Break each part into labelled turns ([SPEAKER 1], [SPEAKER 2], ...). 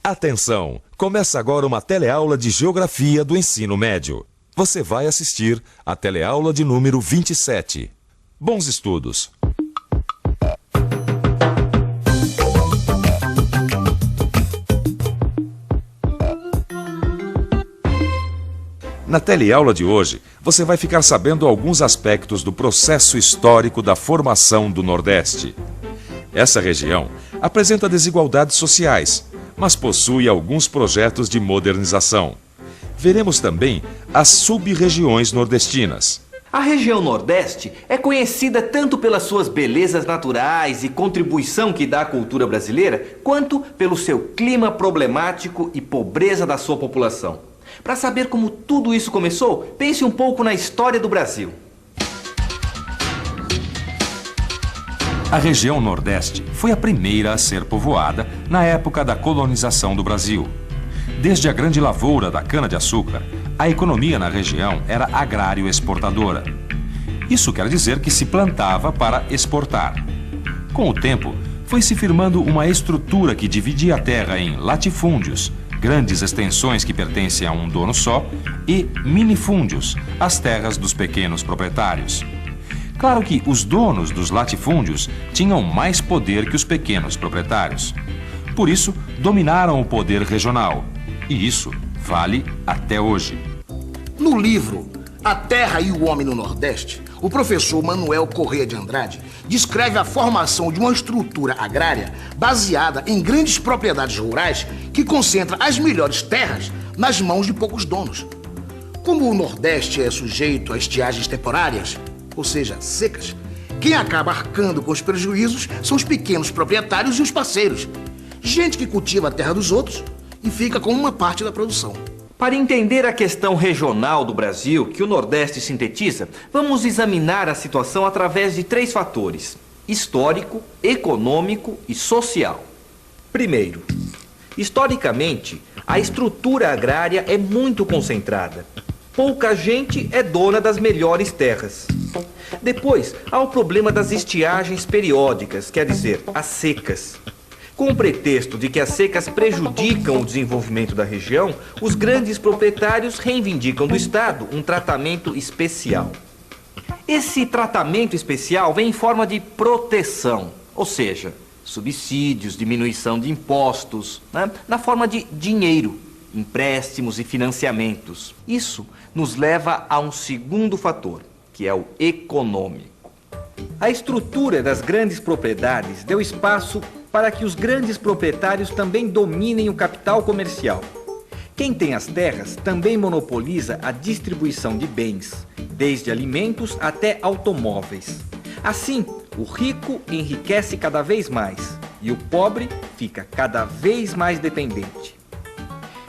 [SPEAKER 1] Atenção! Começa agora uma teleaula de Geografia do Ensino Médio. Você vai assistir a teleaula de número 27. Bons estudos! Na teleaula de hoje, você vai ficar sabendo alguns aspectos do processo histórico da formação do Nordeste. Essa região apresenta desigualdades sociais, mas possui alguns projetos de modernização. Veremos também as sub-regiões nordestinas.
[SPEAKER 2] A região Nordeste é conhecida tanto pelas suas belezas naturais e contribuição que dá à cultura brasileira, quanto pelo seu clima problemático e pobreza da sua população. Para saber como tudo isso começou, pense um pouco na história do Brasil.
[SPEAKER 1] A região Nordeste foi a primeira a ser povoada na época da colonização do Brasil. Desde a grande lavoura da cana-de-açúcar, a economia na região era agrário-exportadora. Isso quer dizer que se plantava para exportar. Com o tempo, foi se firmando uma estrutura que dividia a terra em latifúndios, grandes extensões que pertencem a um dono só, e minifúndios, as terras dos pequenos proprietários. Claro que os donos dos latifúndios tinham mais poder que os pequenos proprietários. Por isso, dominaram o poder regional. E isso vale até hoje.
[SPEAKER 3] No livro A Terra e o Homem no Nordeste, o professor Manuel Corrêa de Andrade descreve a formação de uma estrutura agrária baseada em grandes propriedades rurais que concentra as melhores terras nas mãos de poucos donos. Como o Nordeste é sujeito a estiagens temporárias, ou seja, secas, quem acaba arcando com os prejuízos são os pequenos proprietários e os parceiros. Gente que cultiva a terra dos outros e fica com uma parte da produção.
[SPEAKER 2] Para entender a questão regional do Brasil, que o Nordeste sintetiza, vamos examinar a situação através de 3 fatores: histórico, econômico e social. Primeiro, historicamente, a estrutura agrária é muito concentrada. Pouca gente é dona das melhores terras. Depois, há o problema das estiagens periódicas, quer dizer, as secas. Com o pretexto de que as secas prejudicam o desenvolvimento da região, os grandes proprietários reivindicam do Estado um tratamento especial. Esse tratamento especial vem em forma de proteção, ou seja, subsídios, diminuição de impostos, na forma de dinheiro, empréstimos e financiamentos. Isso nos leva a um segundo fator, que é o econômico. A estrutura das grandes propriedades deu espaço para que os grandes proprietários também dominem o capital comercial. Quem tem as terras também monopoliza a distribuição de bens, desde alimentos até automóveis. Assim, o rico enriquece cada vez mais e o pobre fica cada vez mais dependente.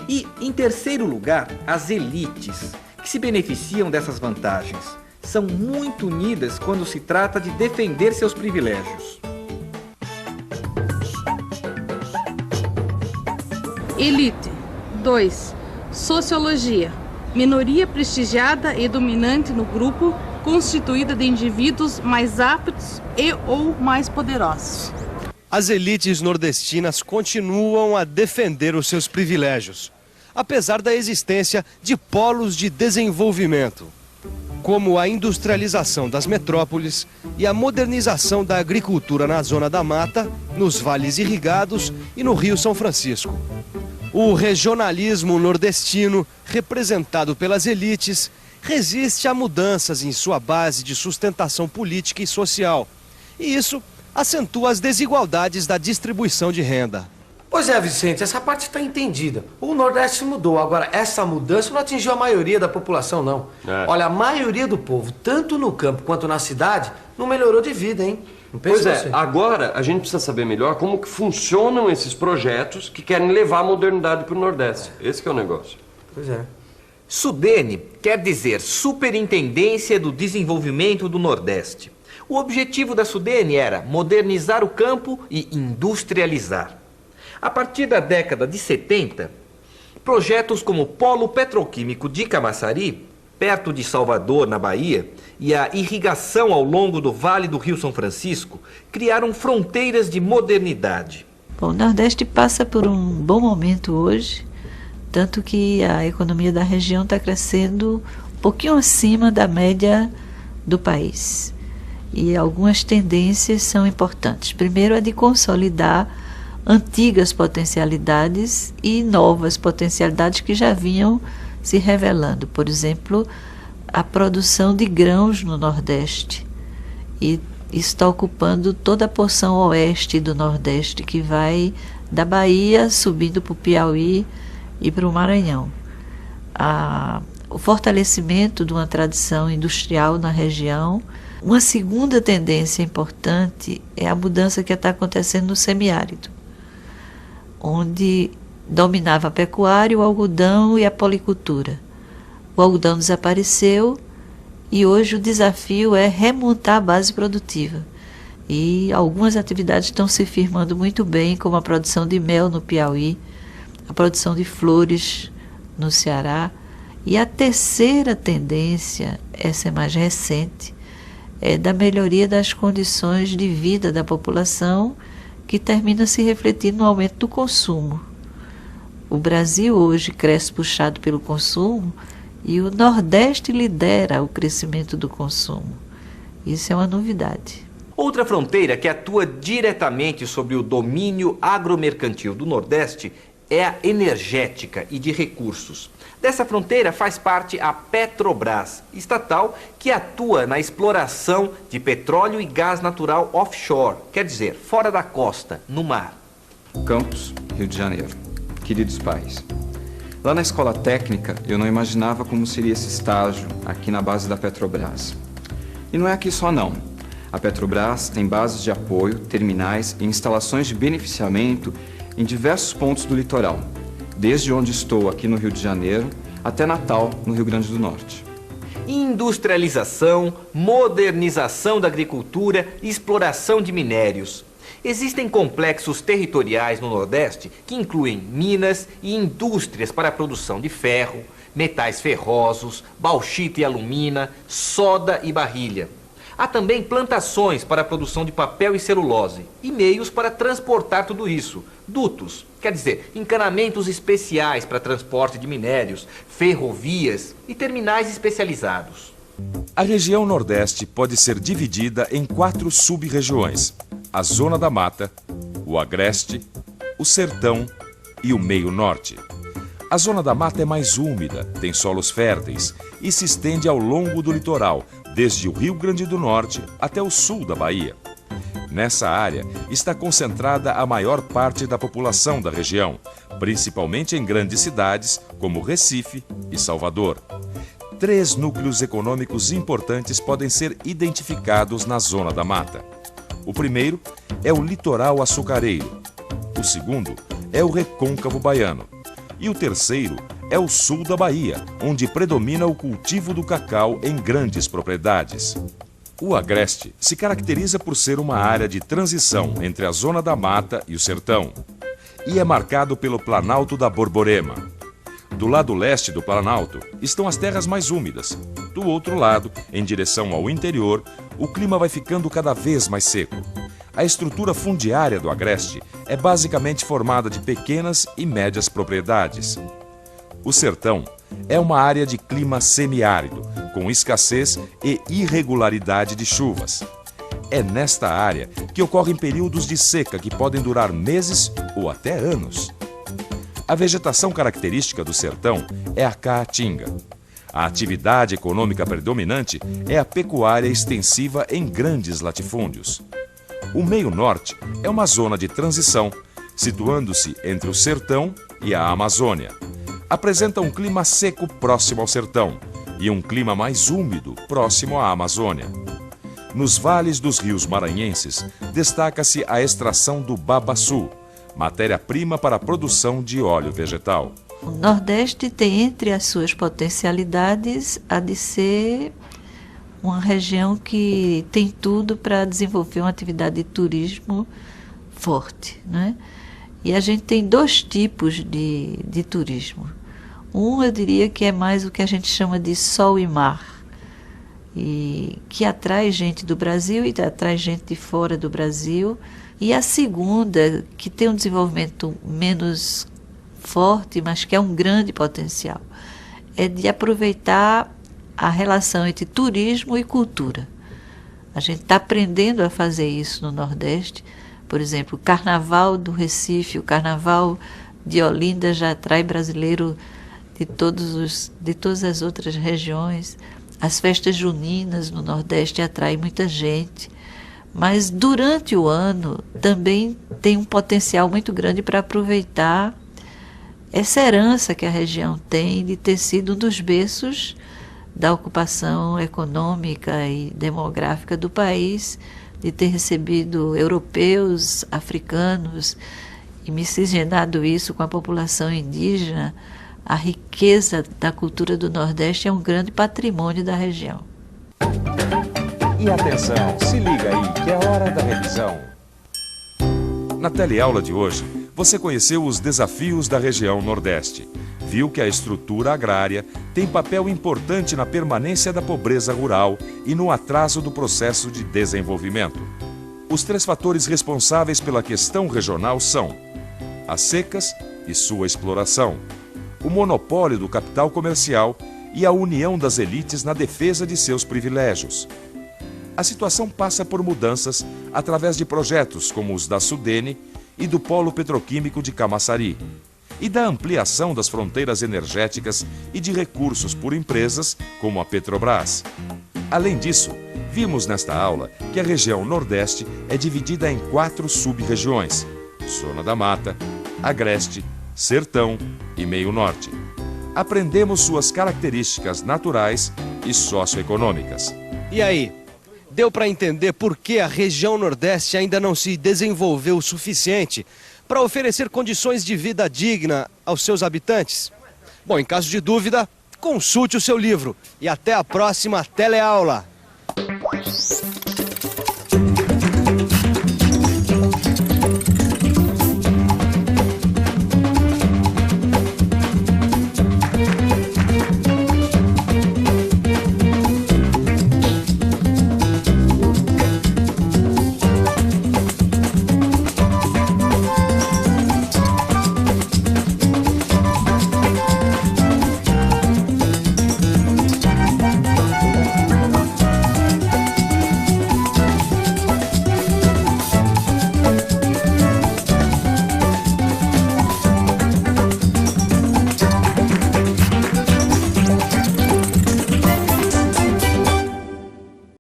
[SPEAKER 2] E, em terceiro lugar, as elites, que se beneficiam dessas vantagens, são muito unidas quando se trata de defender seus privilégios.
[SPEAKER 4] Elite. 2. Sociologia. Minoria prestigiada e dominante no grupo, constituída de indivíduos mais aptos e ou mais poderosos.
[SPEAKER 5] As elites nordestinas continuam a defender os seus privilégios, apesar da existência de polos de desenvolvimento, como a industrialização das metrópoles e a modernização da agricultura na zona da mata, nos vales irrigados e no Rio São Francisco. O regionalismo nordestino, representado pelas elites, resiste a mudanças em sua base de sustentação política e social. E isso acentua as desigualdades da distribuição de renda.
[SPEAKER 6] Pois é, Vicente, essa parte está entendida. O Nordeste mudou, agora essa mudança não atingiu a maioria da população, não. Olha, a maioria do povo, tanto no campo quanto na cidade, não melhorou de vida, hein?
[SPEAKER 7] Pois é, agora a gente precisa saber melhor como que funcionam esses projetos que querem levar a modernidade para o Nordeste. Esse que é o negócio.
[SPEAKER 6] Pois é.
[SPEAKER 2] SUDENE quer dizer Superintendência do Desenvolvimento do Nordeste. O objetivo da SUDENE era modernizar o campo e industrializar. A partir da década de 70, projetos como o Polo Petroquímico de Camaçari, perto de Salvador, na Bahia, e a irrigação ao longo do Vale do Rio São Francisco criaram fronteiras de modernidade.
[SPEAKER 8] Bom, o Nordeste passa por um bom momento hoje, tanto que a economia da região está crescendo um pouquinho acima da média do país. E algumas tendências são importantes. Primeiro, é de consolidar antigas potencialidades e novas potencialidades que já vinham se revelando. Por exemplo, a produção de grãos no Nordeste. E isso está ocupando toda a porção oeste do Nordeste, que vai da Bahia subindo para o Piauí e para o Maranhão. O fortalecimento de uma tradição industrial na região. Uma segunda tendência importante é a mudança que está acontecendo no semiárido, onde dominava a pecuária, o algodão e a policultura. O algodão desapareceu e hoje o desafio é remontar a base produtiva. E algumas atividades estão se firmando muito bem, como a produção de mel no Piauí, a produção de flores no Ceará. E a terceira tendência, essa é mais recente, é da melhoria das condições de vida da população, que termina se refletindo no aumento do consumo. O Brasil hoje cresce puxado pelo consumo e o Nordeste lidera o crescimento do consumo. Isso é uma novidade.
[SPEAKER 2] Outra fronteira que atua diretamente sobre o domínio agromercantil do Nordeste é a energética e de recursos. Dessa fronteira faz parte a Petrobras, estatal que atua na exploração de petróleo e gás natural offshore, quer dizer, fora da costa, no mar.
[SPEAKER 9] Campos, Rio de Janeiro. Queridos pais, lá na escola técnica eu não imaginava como seria esse estágio aqui na base da Petrobras. E não é aqui só não. A Petrobras tem bases de apoio, terminais e instalações de beneficiamento em diversos pontos do litoral, desde onde estou aqui no Rio de Janeiro até Natal, no Rio Grande do Norte.
[SPEAKER 2] Industrialização, modernização da agricultura e exploração de minérios. Existem complexos territoriais no Nordeste que incluem minas e indústrias para a produção de ferro, metais ferrosos, bauxita e alumina, soda e barrilha. Há também plantações para a produção de papel e celulose e meios para transportar tudo isso. Dutos, quer dizer, encanamentos especiais para transporte de minérios, ferrovias e terminais especializados.
[SPEAKER 1] A região Nordeste pode ser dividida em 4 sub-regiões: a Zona da Mata, o Agreste, o Sertão e o Meio Norte. A Zona da Mata é mais úmida, tem solos férteis e se estende ao longo do litoral, desde o Rio Grande do Norte até o sul da Bahia. Nessa área está concentrada a maior parte da população da região, principalmente em grandes cidades como Recife e Salvador. 3 núcleos econômicos importantes podem ser identificados na Zona da Mata. O primeiro é o litoral açucareiro, o segundo é o recôncavo baiano e o terceiro é o sul da Bahia, onde predomina o cultivo do cacau em grandes propriedades. O Agreste se caracteriza por ser uma área de transição entre a Zona da Mata e o Sertão e é marcado pelo Planalto da Borborema. Do lado leste do Planalto estão as terras mais úmidas. Do outro lado, em direção ao interior, o clima vai ficando cada vez mais seco. A estrutura fundiária do Agreste é basicamente formada de pequenas e médias propriedades. O Sertão é uma área de clima semiárido, com escassez e irregularidade de chuvas. É nesta área que ocorrem períodos de seca que podem durar meses ou até anos. A vegetação característica do sertão é a caatinga. A atividade econômica predominante é a pecuária extensiva em grandes latifúndios. O Meio Norte é uma zona de transição, situando-se entre o sertão e a Amazônia. Apresenta um clima seco próximo ao sertão e um clima mais úmido próximo à Amazônia. Nos vales dos rios maranhenses, destaca-se a extração do babaçu, matéria-prima para a produção de óleo vegetal.
[SPEAKER 8] O Nordeste tem entre as suas potencialidades a de ser uma região que tem tudo para desenvolver uma atividade de turismo forte, né? E a gente tem 2 tipos de turismo. Um, eu diria que é mais o que a gente chama de sol e mar. e que atrai gente do Brasil e atrai gente de fora do Brasil. E a segunda, que tem um desenvolvimento menos forte, mas que é um grande potencial, é de aproveitar a relação entre turismo e cultura. A gente está aprendendo a fazer isso no Nordeste. Por exemplo, o Carnaval do Recife, o Carnaval de Olinda já atrai brasileiro de todas as outras regiões. As festas juninas no Nordeste atraem muita gente. Mas durante o ano também tem um potencial muito grande para aproveitar essa herança que a região tem de ter sido um dos berços da ocupação econômica e demográfica do país, de ter recebido europeus, africanos e miscigenado isso com a população indígena. A riqueza da cultura do Nordeste é um grande patrimônio da região.
[SPEAKER 1] E atenção, se liga aí que é hora da revisão. Na teleaula de hoje, você conheceu os desafios da região Nordeste. Viu que a estrutura agrária tem papel importante na permanência da pobreza rural e no atraso do processo de desenvolvimento. Os 3 fatores responsáveis pela questão regional são as secas e sua exploração, o monopólio do capital comercial e a união das elites na defesa de seus privilégios. A situação passa por mudanças através de projetos como os da Sudene e do Polo Petroquímico de Camaçari, e da ampliação das fronteiras energéticas e de recursos por empresas como a Petrobras. Além disso, vimos nesta aula que a região Nordeste é dividida em 4 sub-regiões: Zona da Mata, Agreste, Sertão e Meio Norte. Aprendemos suas características naturais e socioeconômicas.
[SPEAKER 5] E aí? Deu para entender por que a região Nordeste ainda não se desenvolveu o suficiente para oferecer condições de vida digna aos seus habitantes? Bom, em caso de dúvida, consulte o seu livro. E até a próxima teleaula!